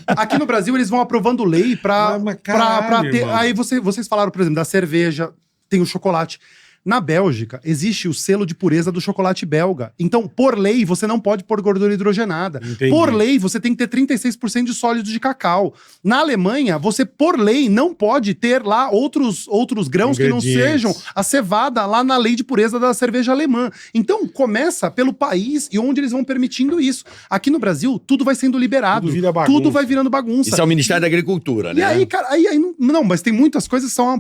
Aqui no Brasil, eles vão aprovando lei pra ter... irmão. Aí vocês falaram, por exemplo, da cerveja, tem o chocolate. Na Bélgica, existe o selo de pureza do chocolate belga. Então, por lei, você não pode pôr gordura hidrogenada. Entendi. Por lei, você tem que ter 36% de sólido de cacau. Na Alemanha, você, por lei, não pode ter lá outros grãos que não sejam a cevada lá na lei de pureza da cerveja alemã. Então, começa pelo país e onde eles vão permitindo isso. Aqui no Brasil, tudo vai sendo liberado. Tudo vira bagunça. Tudo vai virando bagunça. Isso é o Ministério da Agricultura, né? E aí, cara, aí não, mas tem muitas coisas que são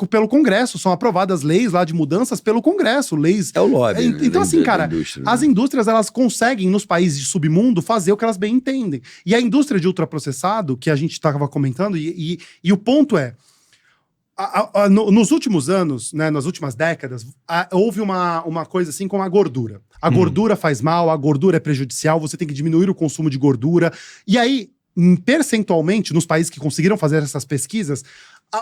pelo Congresso, são aprovadas leis lá de mudanças pelo Congresso, leis... É o lobby, né? Então, assim, cara, Indústria, né? as indústrias, elas conseguem, nos países de submundo, fazer o que elas bem entendem. E a indústria de ultraprocessado, que a gente estava comentando, e o ponto é, nos últimos anos, né, nas últimas décadas, houve uma coisa assim com a gordura. A gordura faz mal, a gordura é prejudicial, você tem que diminuir o consumo de gordura. E aí, percentualmente, nos países que conseguiram fazer essas pesquisas,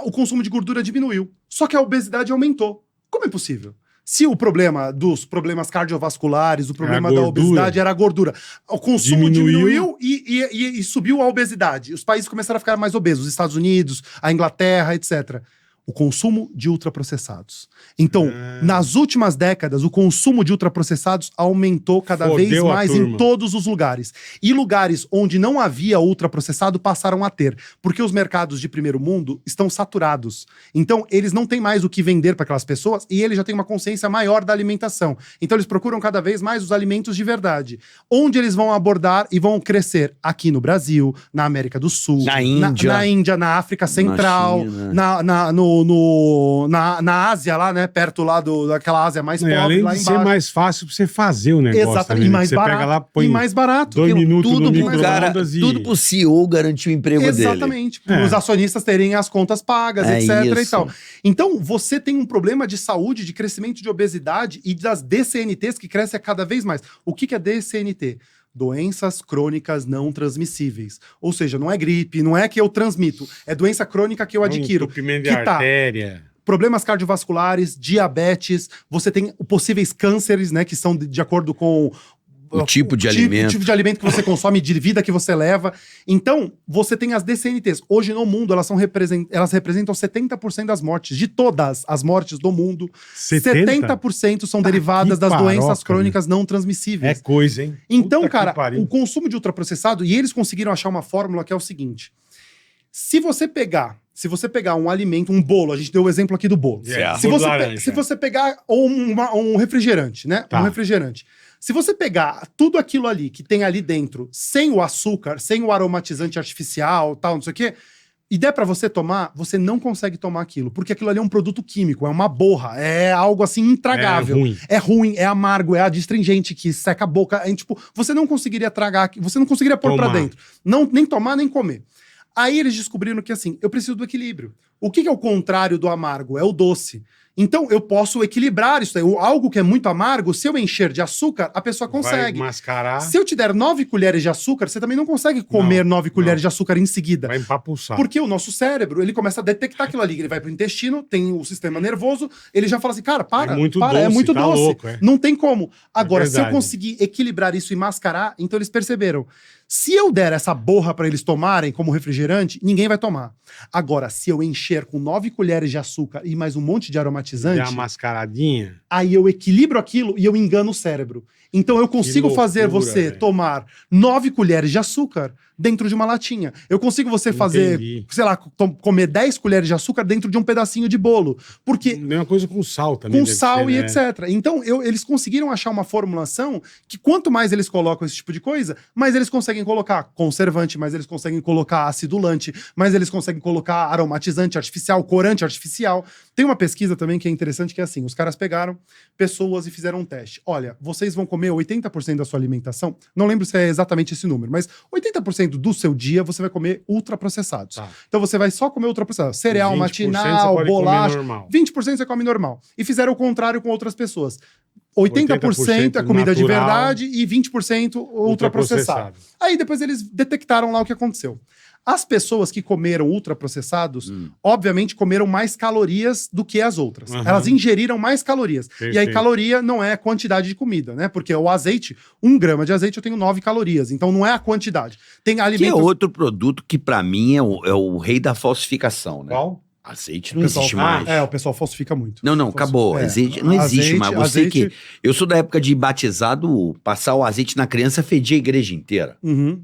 o consumo de gordura diminuiu. Só que a obesidade aumentou. Como é possível? Se o problema dos problemas cardiovasculares, o problema da obesidade era a gordura, o consumo diminuiu e subiu a obesidade. Os países começaram a ficar mais obesos, os Estados Unidos, a Inglaterra, etc. O consumo de ultraprocessados. Então, nas últimas décadas, o consumo de ultraprocessados aumentou cada vez mais em todos os lugares. E lugares onde não havia ultraprocessado passaram a ter, porque os mercados de primeiro mundo estão saturados. Então, eles não têm mais o que vender para aquelas pessoas e eles já têm uma consciência maior da alimentação. Então, eles procuram cada vez mais os alimentos de verdade. Onde eles vão abordar e vão crescer? Aqui no Brasil, na América do Sul, na Índia, na África Central, na Ásia lá, né? Perto lá daquela Ásia mais pobre, além lá de embaixo. ser mais fácil pra você fazer o negócio. Exatamente, também, e né? mais Você barato. pega lá, põe E mais barato. 2 minutos tudo no pro cara, micro-ondas e... tudo pro CEO garantir o emprego dele. Exatamente. Para os acionistas terem as contas pagas, etc. isso. E tal. Então, você tem um problema de saúde, de crescimento de obesidade e das DCNTs que crescem cada vez mais. O que é DCNT? Doenças crônicas não transmissíveis. Ou seja, não é gripe, não é que eu transmito, é doença crônica que eu adquiro. Entupimento de que artéria. Problemas cardiovasculares, diabetes, você tem possíveis cânceres, né, que são de acordo com o tipo de alimento. O tipo de alimento que você consome, de vida que você leva. Então, você tem as DCNTs. Hoje no mundo, elas representam 70% das mortes. De todas as mortes do mundo, 70% são derivadas das doenças crônicas não transmissíveis. É coisa, hein? Então, Puta cara, que pariu. o consumo de ultraprocessado, e eles conseguiram achar uma fórmula que é o seguinte. Se você pegar um alimento, um bolo, a gente deu o exemplo aqui do bolo. Se você pegar um refrigerante, né? Tá. Um refrigerante. Se você pegar tudo aquilo ali que tem ali dentro, sem o açúcar, sem o aromatizante artificial, tal, não sei o quê, e der pra você tomar, você não consegue tomar aquilo, porque aquilo ali é um produto químico, é uma borra, é algo assim intragável. É ruim, é amargo, é adstringente que seca a boca, tipo, você não conseguiria tragar, você não conseguiria pôr pra dentro. Não, nem tomar, nem comer. Aí eles descobriram que assim, eu preciso do equilíbrio. O que é o contrário do amargo? É o doce. Então, eu posso equilibrar isso aí. Algo que é muito amargo, se eu encher de açúcar, a pessoa consegue. Vai mascarar. Se eu te der 9 colheres de açúcar, você também não consegue comer 9 colheres de açúcar em seguida. Vai empapuçar. Porque o nosso cérebro, ele começa a detectar aquilo ali. Ele vai pro intestino, tem o sistema nervoso, ele já fala assim, cara, para, é muito doce. Louco, Não tem como. Agora, se eu conseguir equilibrar isso e mascarar, então eles perceberam. Se eu der essa borra pra eles tomarem como refrigerante, ninguém vai tomar. Agora, se eu encher com 9 colheres de açúcar e mais um monte de aromatizante... Dá uma mascaradinha... Aí eu equilibro aquilo e eu engano o cérebro. Então eu consigo fazer você tomar 9 colheres de açúcar dentro de uma latinha. Eu consigo você fazer, sei lá, comer 10 colheres de açúcar dentro de um pedacinho de bolo. Porque... Mesma coisa com sal também. Com sal e etc. Então eles conseguiram achar uma formulação que quanto mais eles colocam esse tipo de coisa, mais eles conseguem colocar conservante, mais eles conseguem colocar acidulante, mais eles conseguem colocar aromatizante artificial, corante artificial. Tem uma pesquisa também que é interessante, que é assim, os caras pegaram pessoas e fizeram um teste. Olha, vocês vão comer 80% da sua alimentação, não lembro se é exatamente esse número, mas 80% do seu dia você vai comer ultraprocessados. Tá. Então você vai só comer ultraprocessados. Cereal matinal, bolacha, 20% você come normal. E fizeram o contrário com outras pessoas. 80% é comida natural, de verdade e 20% ultraprocessado. Aí depois eles detectaram lá o que aconteceu. As pessoas que comeram ultraprocessados, obviamente, comeram mais calorias do que as outras. Elas ingeriram mais calorias. Perfeito. E aí, caloria não é a quantidade de comida, né? Porque o azeite, 1 grama de azeite, eu tenho 9 calorias. Então, não é a quantidade. Tem Que é alimentos... outro produto que, pra mim, é o rei da falsificação, né? Qual? Azeite não existe pessoal, mais. o pessoal falsifica muito. Não, acabou. Azeite não existe mais. Você que... Eu sou da época de batizado, passar o azeite na criança fedia a igreja inteira.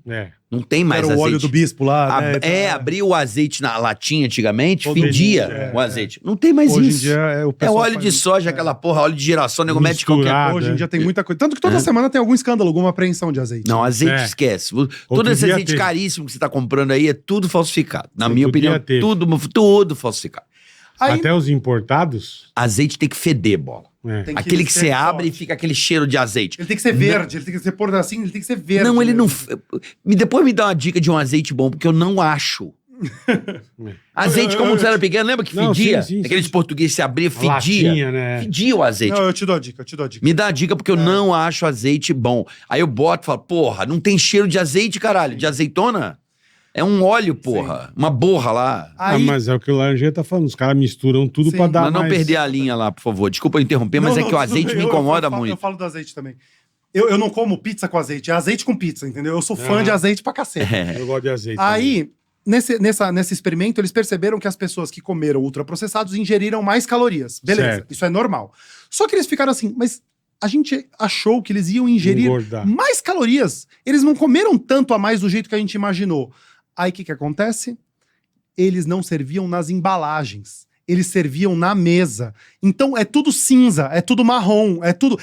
É. Não tem mais Era azeite. o óleo do bispo lá, né? Abria o azeite na latinha antigamente, Todo fedia dia, o azeite. Não tem mais Hoje isso. em dia, o É pessoal óleo de soja, aquela porra, óleo de girassol, nego mete qualquer... Misturado. Hoje em dia tem muita coisa. Tanto que toda semana tem algum escândalo, alguma apreensão de azeite. Não, azeite É. esquece. Todo esse dia azeite teve. caríssimo que você tá comprando aí é tudo falsificado. Na Outro minha opinião, dia teve. tudo falsificado. Aí, Até os importados? Azeite tem que feder, bola. É. tem Aquele que ser você abre e forte. fica aquele cheiro de azeite. Ele tem que ser verde, ele tem que ser por assim, ele tem que ser verde. Não, ele não. mesmo. Depois me dá uma dica de um azeite bom, porque eu não acho. Azeite, como você era pequeno, lembra que Não, fedia? sim, sim, Aqueles portugueses se abria, A fedia. latinha, né? Fedia o azeite. Não, eu te dou a dica, Me dá a dica, porque eu não acho azeite bom. Aí eu boto e falo, porra, não tem cheiro de azeite, caralho. De azeitona? É um óleo, porra. Uma borra lá. Aí, mas é o que o Laranjeira tá falando. Os caras misturam tudo Sim, pra dar Mas não mais... perder a linha lá, por favor. Desculpa eu interromper, mas é que o tudo azeite bem, me eu incomoda falo- muito. Eu falo do azeite também. Eu não como pizza com azeite, é azeite com pizza, entendeu? Eu sou fã Aham. de azeite pra cacete. Eu gosto de azeite. Aí, nesse experimento, eles perceberam que as pessoas que comeram ultraprocessados ingeriram mais calorias. Beleza, Certo. isso é normal. Só que eles ficaram assim, mas a gente achou que eles iam ingerir Engordar. mais calorias. Eles não comeram tanto a mais do jeito que a gente imaginou. Aí o que acontece? Eles não serviam nas embalagens. Eles serviam na mesa. Então é tudo cinza, é tudo marrom,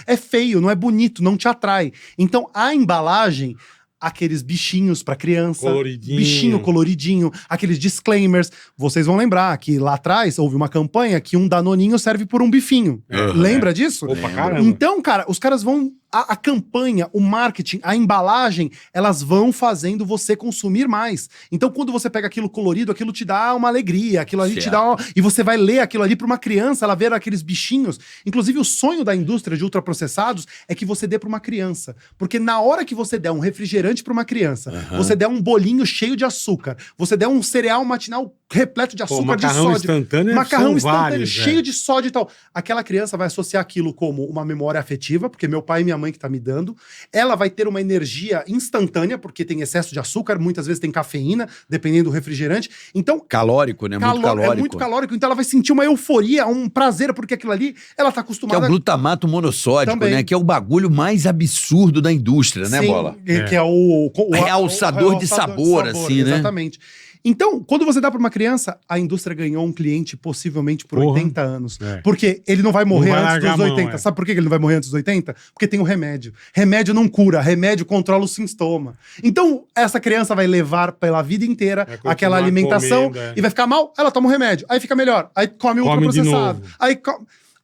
é feio, não é bonito, não te atrai. Então a embalagem, aqueles bichinhos pra criança, Coloridinho. bichinho coloridinho, aqueles disclaimers. Vocês vão lembrar que lá atrás houve uma campanha que um danoninho serve por um bifinho. Lembra disso? Opa, caramba. Então, cara, os caras vão... A campanha, o marketing, a embalagem, elas vão fazendo você consumir mais. Então, quando você pega aquilo colorido, aquilo te dá uma alegria, aquilo ali te dá uma... E você vai ler aquilo ali para uma criança, ela ver aqueles bichinhos. Inclusive, o sonho da indústria de ultraprocessados é que você dê para uma criança. Porque na hora que você der um refrigerante para uma criança, você der um bolinho cheio de açúcar, você der um cereal matinal repleto de açúcar, de macarrão sódio, instantâneo macarrão são instantâneo, vários, cheio é. de sódio e tal. Aquela criança vai associar aquilo como uma memória afetiva, porque meu pai e minha mãe que tá me dando. Ela vai ter uma energia instantânea, porque tem excesso de açúcar, muitas vezes tem cafeína, dependendo do refrigerante. Então, Calórico, né? Muito calórico. é muito calórico, então ela vai sentir uma euforia, um prazer, porque aquilo ali, ela tá Que é acostumada... o glutamato monossódico, Também. né? Que é o bagulho mais absurdo da indústria, né, Sim, Bola? que é o Realçador de sabor, assim, né? Exatamente. Então, quando você dá para uma criança, a indústria ganhou um cliente possivelmente por Porra. 80 anos. É. Porque ele não vai morrer Não vai antes largar dos a mão, 80. é. Sabe por que ele não vai morrer antes dos 80? Porque tem o remédio. Remédio não cura, remédio controla o sintoma. Então, essa criança vai levar pela vida inteira Vai continuar aquela alimentação comendo, é. e vai ficar mal, ela toma o remédio. Aí fica melhor. Aí come Come de ultraprocessado. novo. Aí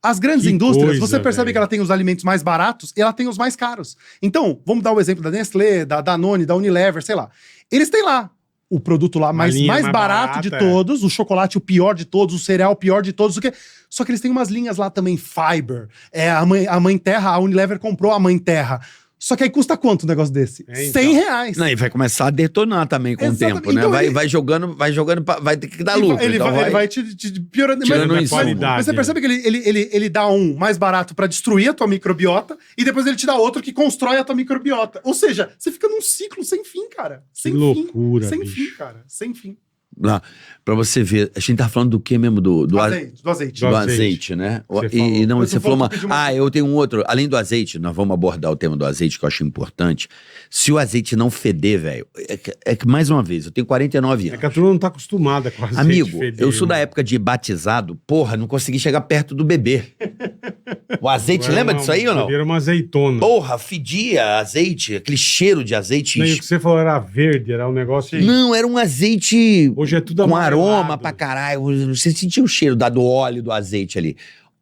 as grandes Que indústrias, coisa, você percebe velho. que ela tem os alimentos mais baratos e ela tem os mais caros. Então, vamos dar o exemplo da Nestlé, da Danone, da Unilever, sei lá. Eles têm lá o produto lá mais linha mais barato de barata, todos, o chocolate o pior de todos, o cereal o pior de todos, o quê? Só que eles têm umas linhas lá também, Fiber, a Mãe Terra, a Unilever comprou a Mãe Terra. Só que aí custa quanto um negócio desse? É, então. R$100. Não, e vai começar a detonar também com o Exatamente. tempo, né? Então vai, ele- vai jogando, vai ter que dar Ele lucro. vai- ele, então vai, ele vai te piorando. Tirando mas, o insumo. Qualidade, mas você percebe que ele dá um mais barato pra destruir a tua microbiota e depois ele te dá outro que constrói a tua microbiota. Ou seja, você fica num ciclo sem fim, cara. Sem Que loucura, fim. Sem bicho. fim, cara. Sem fim. Lá, pra você ver, a gente tá falando do que mesmo? Do Azeite, do azeite. Do do azeite. azeite, né? Você E falou. não, Mas você tu falou falou uma... que pediu uma- Ah, eu tenho um outro. Além do azeite, nós vamos abordar o tema do azeite, que eu acho importante. Se o azeite não feder, velho, é que, mais uma vez, eu tenho 49 É anos. que a turma não tá acostumada com azeite Amigo, fedido, eu sou da né? época de batizado, porra, não consegui chegar perto do bebê. O azeite, Era lembra uma- disso aí ou não? Era uma azeitona. Porra, fedia azeite, aquele cheiro de azeite. Nem o que você falou era verde, era um negócio... Não, era um azeite Hoje é tudo com amarelado. aroma pra caralho. Você sentia o cheiro do óleo do azeite ali.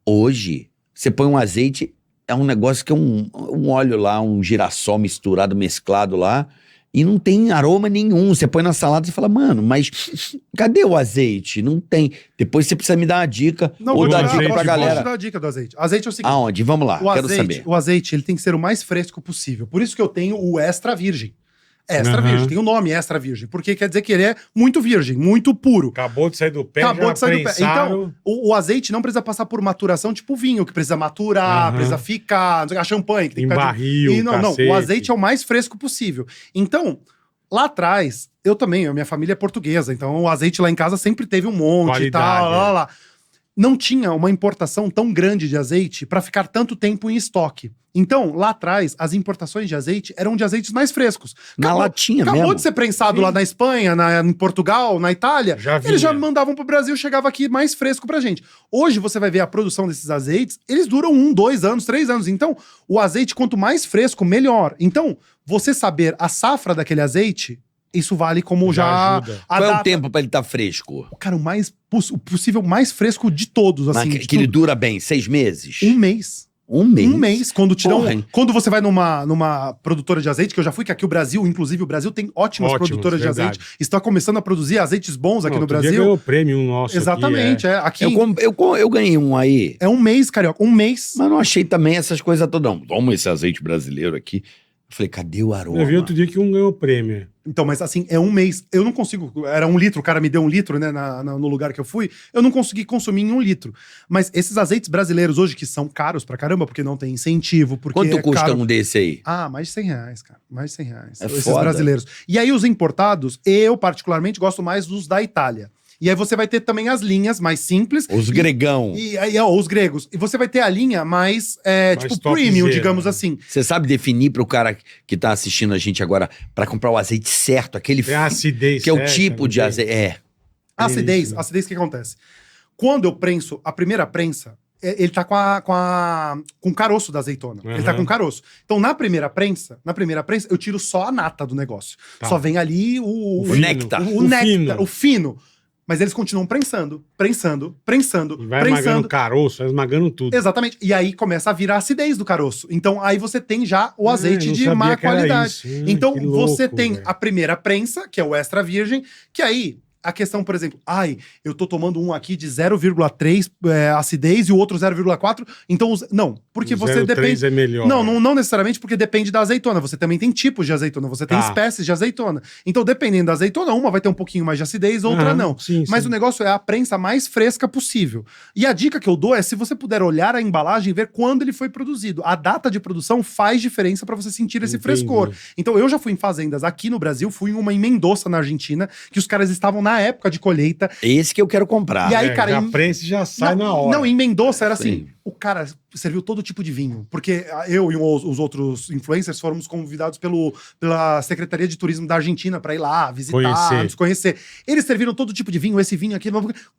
Hoje, você põe um azeite, é um negócio que é um óleo lá, um girassol misturado, mesclado lá, e não tem aroma nenhum. Você põe na salada e fala, mano, mas cadê o azeite? Não tem. Depois você precisa me dar uma dica ou dar azeite dica pra bom. galera. Posso te dar a dica do azeite. Azeite é o seguinte. Aonde? Vamos lá, quero saber. O azeite, ele tem que ser o mais fresco possível. Por isso que eu tenho o extra virgem. Extra virgem. Tem o nome extra virgem. Porque quer dizer que ele é muito virgem, muito puro. Acabou de sair do pé, Acabou já de sair do pé. prensaram. Então, o azeite não precisa passar por maturação tipo vinho, que precisa maturar, precisa ficar, não sei, a champanhe. Que tem Em que ficar barril, não, cacete. o azeite é o mais fresco possível. Então, lá atrás, eu também, a minha família é portuguesa, então o azeite lá em casa sempre teve um monte Qualidade, e tal, lá. Não tinha uma importação tão grande de azeite para ficar tanto tempo em estoque. Então, lá atrás, as importações de azeite eram de azeites mais frescos. Na latinha Acabou mesmo. de ser prensado lá na Espanha, em Portugal, na Itália. Já vinha. Eles já mandavam pro Brasil, chegava aqui mais fresco pra gente. Hoje você vai ver a produção desses azeites, eles duram 1, 2 anos, 3 anos. Então, o azeite, quanto mais fresco, melhor. Então, você saber a safra daquele azeite, isso vale como já ajuda. a Qual é o data. tempo pra ele estar fresco? Cara, o possível mais fresco de todos, assim. de Que ele tudo. dura bem, 6 meses? Um mês. Um mês? Um mês, quando te dão. Porra, hein? Quando você vai numa produtora de azeite, que eu já fui, que aqui o Brasil, inclusive o Brasil tem ótimas produtoras de verdade. azeite. Está começando a produzir azeites bons aqui no Outro dia Brasil. ganhou o prêmio nosso Exatamente, aqui. Eu ganhei um aí, É um mês, carioca. Um mês. mas não achei também essas coisas todas. Não, toma esse azeite brasileiro aqui. Eu falei, cadê o aroma? Eu vi outro dia que um ganhou o prêmio. Então, mas assim, é um mês. Eu não consigo. Era 1 litro, o cara me deu 1 litro, né, no lugar que eu fui. Eu não consegui consumir em 1 litro. Mas esses azeites brasileiros hoje, que são caros pra caramba, porque não tem incentivo, porque Quanto é custa caro. um desse aí? Ah, mais de R$100, cara. Mais de R$100. É Esses foda. brasileiros. E aí, os importados, eu particularmente gosto mais dos da Itália. E aí você vai ter também as linhas mais simples. Os gregão. E aí, os gregos. E você vai ter a linha mais, tipo, topzera, premium, digamos né? assim. Você sabe definir pro cara que tá assistindo a gente agora pra comprar o azeite certo, aquele Tem a acidez. que é o certa, tipo não de tem? azeite. É. Acidez, Isso. acidez, o que acontece? Quando eu prenso, a primeira prensa, ele tá com o caroço da azeitona. Ele tá Uhum. com caroço. Então, na primeira prensa, eu tiro só a nata do negócio. Tá. Só vem ali o O néctar. O O néctar, fino. o fino. Mas eles continuam prensando. E vai esmagando caroço, vai esmagando tudo. Exatamente. E aí começa a vir a acidez do caroço. Então, aí você tem já o azeite não de sabia má que era qualidade. isso. Então, Que louco, você tem velho. a primeira prensa, que é o extra virgem, que aí a questão, por exemplo, eu tô tomando um aqui de 0,3 acidez e o outro 0,4, então não, porque O você 0,3 depende. é melhor. Não necessariamente, porque depende da azeitona. Você também tem tipos de azeitona, você tem Tá. espécies de azeitona. Então, dependendo da azeitona, uma vai ter um pouquinho mais de acidez, outra Aham, não. sim, Mas sim. o negócio é a prensa mais fresca possível. E a dica que eu dou é, se você puder olhar a embalagem e ver quando ele foi produzido. A data de produção faz diferença para você sentir esse Entendi. frescor. Então, eu já fui em fazendas aqui no Brasil, fui em uma em Mendoza, na Argentina, que os caras estavam na época de colheita. Esse que eu quero comprar. E aí, cara, já em- prensa e já sai na hora. Não, em Mendoza era Sim. assim, o cara serviu todo tipo de vinho, porque eu e os outros influencers fomos convidados pela Secretaria de Turismo da Argentina para ir lá visitar, Conhecer. nos conhecer. Eles serviram todo tipo de vinho, esse vinho aqui.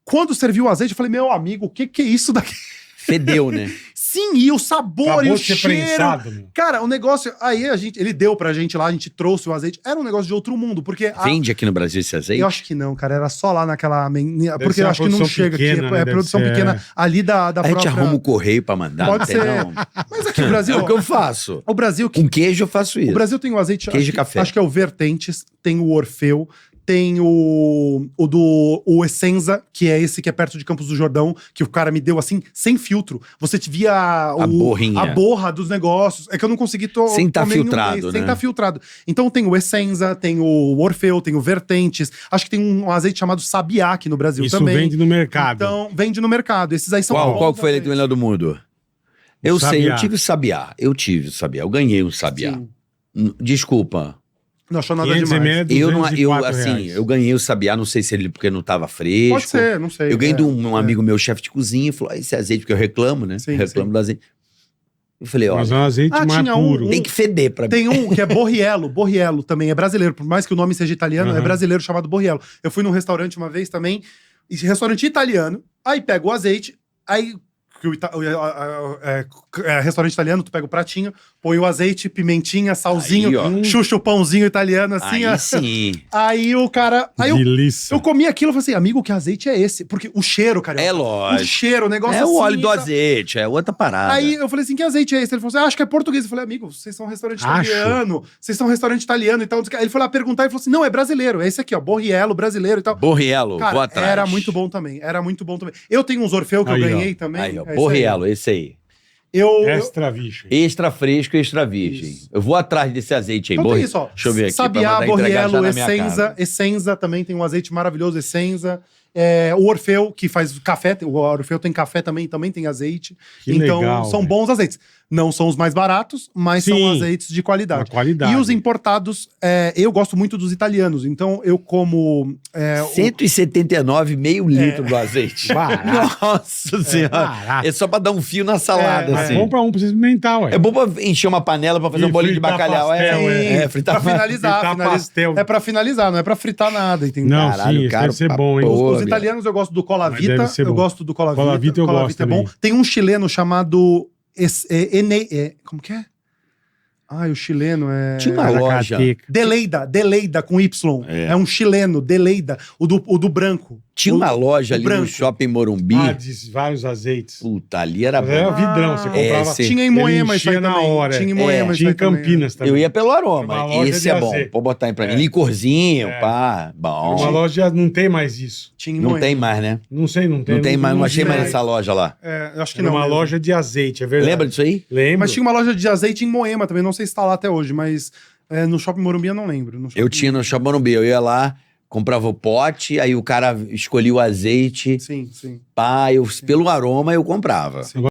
Quando serviu o azeite, eu falei, meu amigo, o que é isso daqui? Fedeu, né? Sim, e o sabor Acabou e o de ser cheiro. prensado, meu. Cara, o negócio. Aí ele deu pra gente lá, a gente trouxe o azeite. Era um negócio de outro mundo, porque. Vende aqui no Brasil esse azeite? Eu acho que não, cara. Era só lá naquela. Porque ser eu uma acho que não produção chega pequena, aqui. né? É Deve produção ser, pequena ali da A gente própria. arruma o correio pra mandar, Pode não tem ser. não. Mas aqui no Brasil. É o que eu faço. O Brasil. Com queijo eu faço isso. O Brasil tem o azeite. Queijo acho e que- café. Acho que é o Vertentes, tem o Orfeu, tem o Essenza, que é esse que é perto de Campos do Jordão, que o cara me deu assim, sem filtro. Você te via A borrinha. a borra dos negócios. É que eu não consegui Sem tá comer em um filtrado, mês, né? sem estar filtrado. Então tem o Essenza, tem o Orfeu, tem o Vertentes. Acho que tem um azeite chamado Sabiá aqui no Brasil Isso também. vende no mercado. Então, vende no mercado. Esses aí são Qual bons que foi eleito o azeites. melhor do mundo? Eu Sabiá. sei, eu tive o Sabiá. Eu ganhei um Sabiá. Sim. Desculpa. Não achou nada 500 demais. ml, Eu não, eu 204 assim, reais. eu ganhei o Sabiá, não sei se ele porque não tava fresco. Pode ser, não sei. Eu ganhei É, de um amigo meu, chefe de cozinha, e falou: esse azeite, porque eu reclamo, né? Sim, reclamo sim. do azeite. Eu falei, ó, Mas é um azeite mais tinha um- puro. tem que feder pra mim. Tem um que é Borriello. Borriello também é brasileiro. Por mais que o nome seja italiano, é Aham. brasileiro chamado Borriello. Eu fui num restaurante uma vez também, restaurante italiano, aí pega o azeite, aí que restaurante italiano, tu pega o pratinho, põe o azeite, pimentinha, salzinho, Aí, ó. chucha o pãozinho italiano assim, Aí ó. sim. Aí o cara... Aí Delícia. eu comi aquilo e falei assim, amigo, que azeite é esse? Porque o cheiro, cara. É O lógico. cheiro, o negócio É o assim, óleo do tá? azeite, é outra parada. Aí eu falei assim, que azeite é esse? Ele falou assim, acho que é português. Eu falei, amigo, vocês são um restaurante Acho. italiano, vocês são um restaurante italiano e tal. Aí ele foi lá perguntar e falou assim, não, é brasileiro, é esse aqui, ó, Borriello, brasileiro e tal. Borriello, vou Cara, atrás. era muito bom também, era muito bom também. Eu tenho uns Orfeu que Aí, eu ó. ganhei também. Aí, ó, é isso aí. Borriello, esse aí. Extra virgem. Extra fresco, extra virgem. Isso. Eu vou atrás desse azeite aí. Então tem isso, ó. Deixa eu ver aqui. Sabiá, pra mandar entregar já Borriello, na minha Essenza. casa. Essenza também tem um azeite maravilhoso, Essenza. O Orfeu, que faz café. O Orfeu tem café também tem azeite. Que então, legal, são velho. bons azeites. Não são os mais baratos, mas são Sim. azeites de qualidade. Uma qualidade. E os importados, eu gosto muito dos italianos. Então, eu como... 179, meio litro do azeite. Barato. Nossa senhora. barato. É só pra dar um fio na salada, Mas assim. bom pra você experimentar, ué. É bom pra encher uma panela pra fazer E um bolinho de fritar bacalhau. pastel, fritar pra finalizar. Fritar pastel. É pra finalizar, não é pra fritar nada, entendeu? Não, Caralho, sim, isso cara, deve ser pra bom, hein? porra. Os italianos eu gosto do Cola Mas Vita, deve ser eu bom. gosto do Cola Vita. Cola Vita eu gosto é bom. também. Tem um chileno chamado... como que é? O chileno é... Tinha uma loja. Deleida com Y. É um chileno, Deleida. O do branco. Tinha uma loja ali no branco. Shopping Morumbi. Diz vários azeites. Puta, ali era Mas era bom. vidrão, você comprava. sim. Tinha em Ele Moema isso aí enchia na também. hora. Tinha em Moema isso Tinha aí em Campinas também. Eu ia pelo Uma aroma. loja Esse de é bom. azeite. Pode botar aí pra mim. É. Licorzinho, É. pá. Bom. Uma loja não tem mais isso. Tinha em Não Moema. tem mais, né? Não sei, não tem. Não tem mais. Não vi achei mais mais. essa loja lá. Eu acho que Era não. uma mesmo. loja de azeite, é verdade. Lembra disso aí? Lembro. Mas tinha uma loja de azeite em Moema também. Não sei se tá lá até hoje, mas no Shopping Morumbi eu não lembro. No Eu Shopping- tinha no Shopping Morumbi. Eu ia lá, comprava o pote, aí o cara escolhia o azeite. Sim, sim. Pá, pelo aroma eu comprava. Sim.